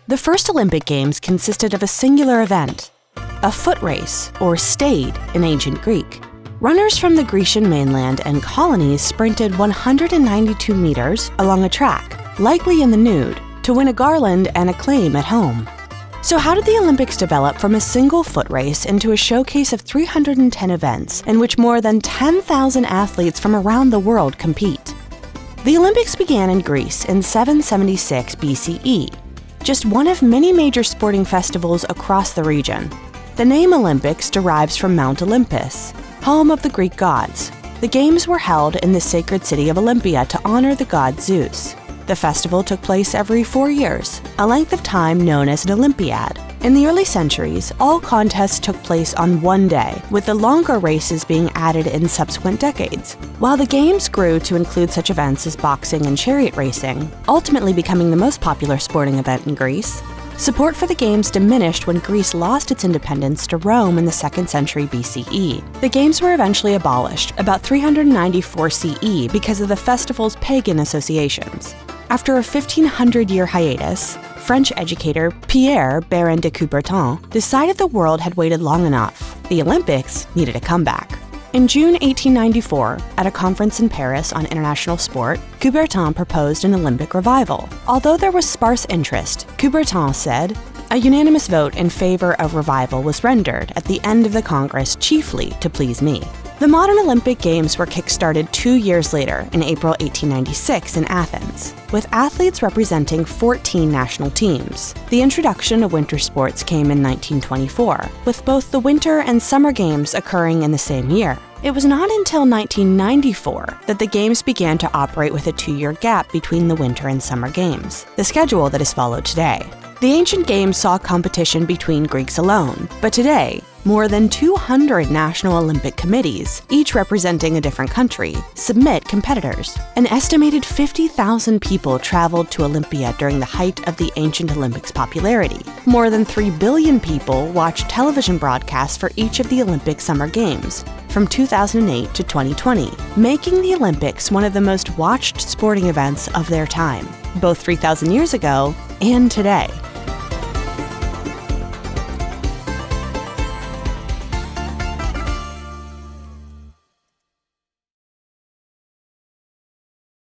The first Olympic Games consisted of a singular event, a foot race, or stade in ancient Greek. Runners from the Grecian mainland and colonies sprinted 192 meters along a track, likely in the nude, to win a garland and acclaim at home. So how did the Olympics develop from a single foot race into a showcase of 310 events in which more than 10,000 athletes from around the world compete? The Olympics began in Greece in 776 BCE, just one of many major sporting festivals across the region. The name Olympics derives from Mount Olympus, home of the Greek gods. The Games were held in the sacred city of Olympia to honor the god Zeus. The festival took place every 4 years, a length of time known as an Olympiad. In the early centuries, all contests took place on one day, with the longer races being added in subsequent decades. While the Games grew to include such events as boxing and chariot racing, ultimately becoming the most popular sporting event in Greece, support for the Games diminished when Greece lost its independence to Rome in the 2nd century BCE. The Games were eventually abolished about 394 CE because of the festival's pagan associations. After a 1500-year hiatus, French educator Pierre Baron de Coubertin decided the world had waited long enough. The Olympics needed a comeback. In June 1894, at a conference in Paris on international sport, Coubertin proposed an Olympic revival. Although there was sparse interest, Coubertin said, "A unanimous vote in favor of revival was rendered at the end of the Congress chiefly to please me." The modern Olympic Games were kick-started 2 years later, in April 1896 in Athens, with athletes representing 14 national teams. The introduction of winter sports came in 1924, with both the Winter and Summer Games occurring in the same year. It was not until 1994 that the Games began to operate with a 2-year gap between the Winter and Summer Games, the schedule that is followed today. The ancient Games saw competition between Greeks alone, but today, more than 200 national Olympic committees, each representing a different country, submit competitors. An estimated 50,000 people traveled to Olympia during the height of the ancient Olympics' popularity. More than 3 billion people watched television broadcasts for each of the Olympic Summer Games from 2008 to 2020, making the Olympics one of the most watched sporting events of their time, both 3,000 years ago and today.